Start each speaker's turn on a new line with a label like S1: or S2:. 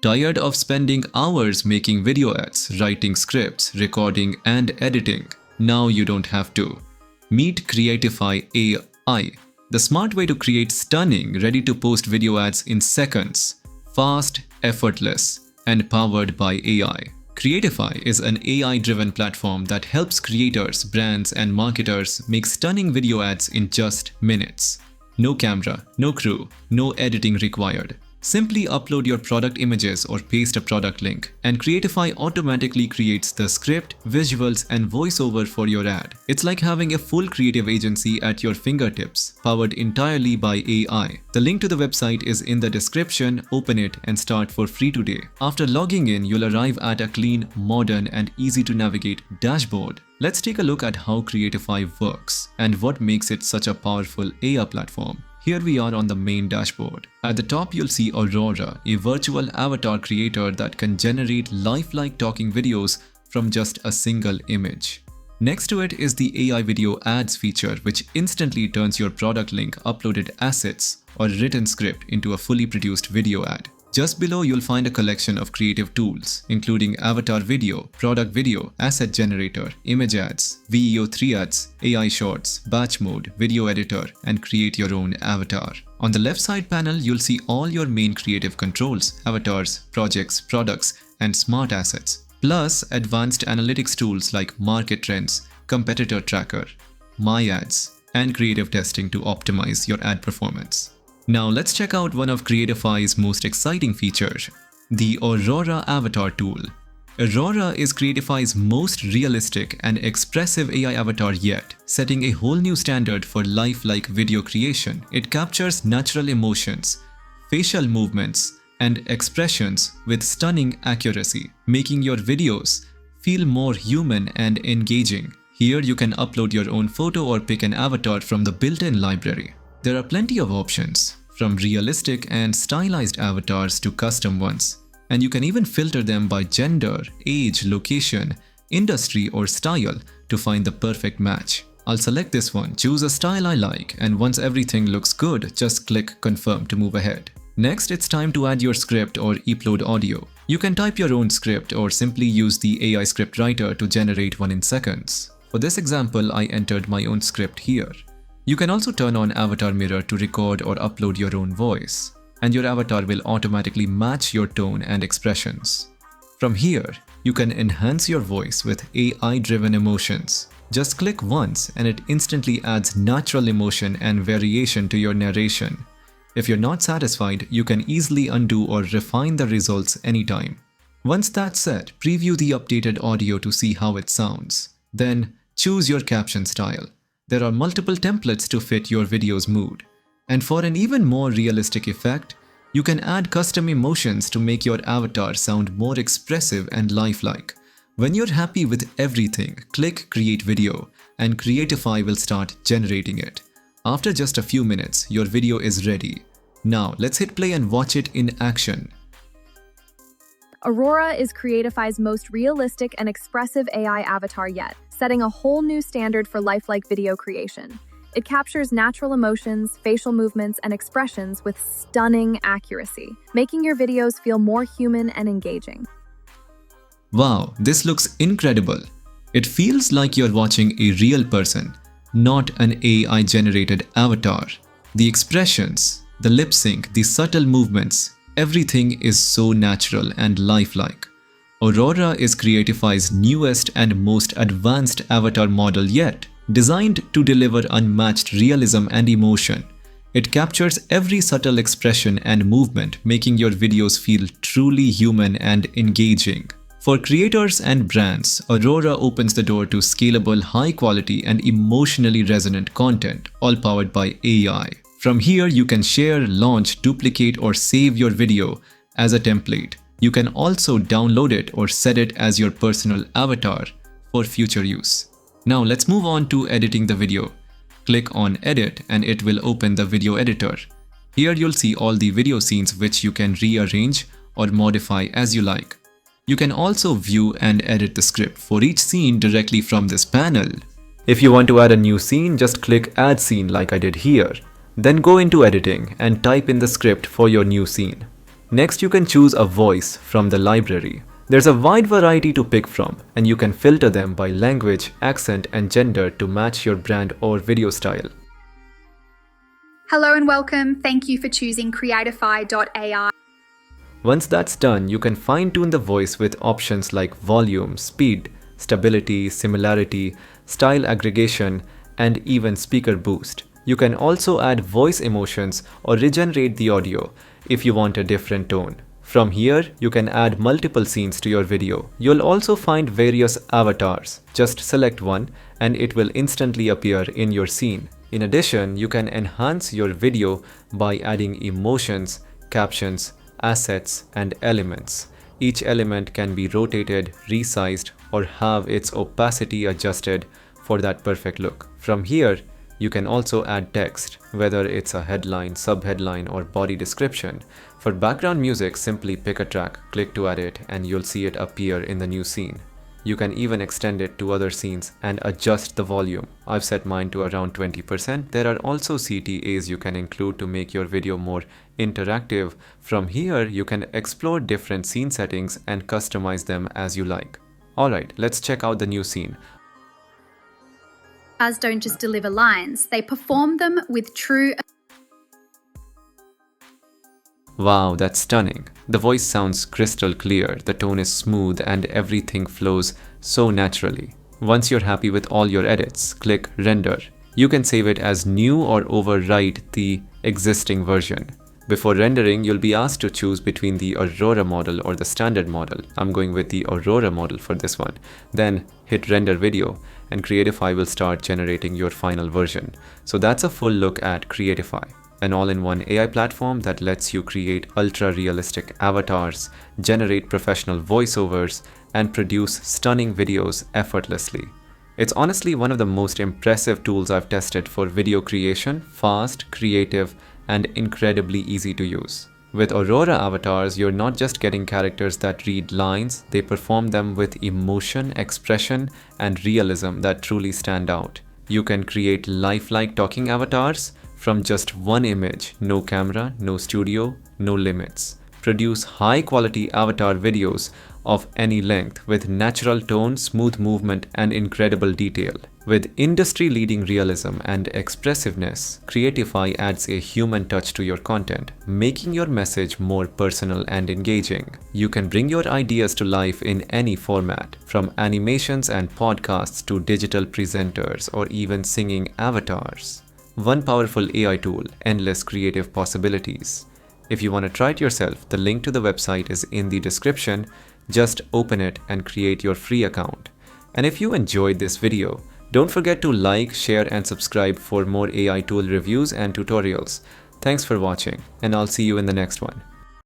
S1: Tired of spending hours making video ads, writing scripts, recording and editing? Now you don't have to. Meet Creatify AI, the smart way to create stunning, ready-to-post video ads in seconds. Fast, effortless, and powered by AI. Creatify is an AI-driven platform that helps creators, brands, and marketers make stunning video ads in just minutes. No camera, no crew, no editing required. Simply upload your product images or paste a product link, and Creatify automatically creates the script, visuals, and voiceover for your ad. It's like having a full creative agency at your fingertips, powered entirely by AI. The link to the website is in the description. Open it and start for free today. After logging in, you'll arrive at a clean, modern, and easy to navigate dashboard. Let's take a look at how Creatify works and what makes it such a powerful AI platform. Here we are on the main dashboard. At the top you'll see Aurora, a virtual avatar creator that can generate lifelike talking videos from just a single image. Next to it is the AI video ads feature, which instantly turns your product link, uploaded assets, or written script into a fully produced video ad. Just below you'll find a collection of creative tools, including avatar video, product video, asset generator, image ads, VEO3 ads, AI shorts, batch mode, video editor, and create your own avatar. On the left side panel, you'll see all your main creative controls, avatars, projects, products, and smart assets, plus advanced analytics tools like market trends, competitor tracker, my ads, and creative testing to optimize your ad performance. Now let's check out one of Creatify's most exciting features, the Aurora avatar tool. Aurora is Creatify's most realistic and expressive AI avatar yet, setting a whole new standard for lifelike video creation. It captures natural emotions, facial movements, and expressions with stunning accuracy, making your videos feel more human and engaging. Here you can upload your own photo or pick an avatar from the built-in library. There are plenty of options, from realistic and stylized avatars to custom ones, and you can even filter them by gender, age, location, industry, or style to find the perfect match. I'll select this one, choose a style I like, and once everything looks good, just click confirm to move ahead. Next, it's time to add your script or upload audio. You can type your own script or simply use the AI script writer to generate one in seconds. For this example, I entered my own script here. You can also turn on Avatar Mirror to record or upload your own voice, and your avatar will automatically match your tone and expressions. From here, you can enhance your voice with AI-driven emotions. Just click once and it instantly adds natural emotion and variation to your narration. If you're not satisfied, you can easily undo or refine the results anytime. Once that's set, preview the updated audio to see how it sounds. Then, choose your caption style. There are multiple templates to fit your video's mood. And for an even more realistic effect, you can add custom emotions to make your avatar sound more expressive and lifelike. When you're happy with everything, click Create Video, and Creatify will start generating it. After just a few minutes, your video is ready. Now, let's hit play and watch it in action.
S2: Aurora is Creatify's most realistic and expressive AI avatar yet, setting a whole new standard for lifelike video creation. It captures natural emotions, facial movements, and expressions with stunning accuracy, making your videos feel more human and engaging.
S1: Wow, this looks incredible. It feels like you're watching a real person, not an AI-generated avatar. The expressions, the lip sync, the subtle movements, everything is so natural and lifelike. Aurora is Creatify's newest and most advanced avatar model yet, designed to deliver unmatched realism and emotion. It captures every subtle expression and movement, making your videos feel truly human and engaging. For creators and brands, Aurora opens the door to scalable, high-quality, and emotionally resonant content, all powered by AI. From here, you can share, launch, duplicate, or save your video as a template. You can also download it or set it as your personal avatar for future use. Now let's move on to editing the video. Click on Edit and it will open the video editor. Here you'll see all the video scenes which you can rearrange or modify as you like. You can also view and edit the script for each scene directly from this panel. If you want to add a new scene, just click Add Scene like I did here. Then go into editing and type in the script for your new scene. Next, you can choose a voice from the library. There's a wide variety to pick from, and you can filter them by language, accent, and gender to match your brand or video style.
S3: Hello and welcome. Thank you for choosing Creatify AI.
S1: Once that's done, you can fine-tune the voice with options like volume, speed, stability, similarity, style aggregation, and even speaker boost. You can also add voice emotions or regenerate the audio if you want a different tone. From here, you can add multiple scenes to your video. You'll also find various avatars. Just select one and it will instantly appear in your scene. In addition, you can enhance your video by adding emotions, captions, assets, and elements. Each element can be rotated, resized, or have its opacity adjusted for that perfect look. From here, you can also add text, whether it's a headline, subheadline, or body description. For background music, simply pick a track, click to add it, and you'll see it appear in the new scene. You can even extend it to other scenes and adjust the volume. I've set mine to around 20%. There are also CTAs you can include to make your video more interactive. From here, you can explore different scene settings and customize them as you like. Alright, let's check out the new scene.
S3: As don't just deliver lines, they perform them with true.
S1: Wow, that's stunning. The voice sounds crystal clear, the tone is smooth, and everything flows so naturally. Once you're happy with all your edits, click Render. You can save it as new or overwrite the existing version. Before rendering, you'll be asked to choose between the Aurora model or the standard model. I'm going with the Aurora model for this one. Then hit Render Video and Creatify will start generating your final version. So that's a full look at Creatify, an all-in-one AI platform that lets you create ultra-realistic avatars, generate professional voiceovers, and produce stunning videos effortlessly. It's honestly one of the most impressive tools I've tested for video creation, fast, creative, and incredibly easy to use. With Aurora avatars, you're not just getting characters that read lines, they perform them with emotion, expression, and realism that truly stand out. You can create lifelike talking avatars from just one image, no camera, no studio, no limits. Produce high-quality avatar videos of any length with natural tone, smooth movement, and incredible detail. With industry-leading realism and expressiveness, Creatify adds a human touch to your content, making your message more personal and engaging. You can bring your ideas to life in any format, from animations and podcasts to digital presenters or even singing avatars. One powerful AI tool, endless creative possibilities. If you want to try it yourself, the link to the website is in the description. Just open it and create your free account. And if you enjoyed this video, don't forget to like, share, and subscribe for more AI tool reviews and tutorials. Thanks for watching, and I'll see you in the next one.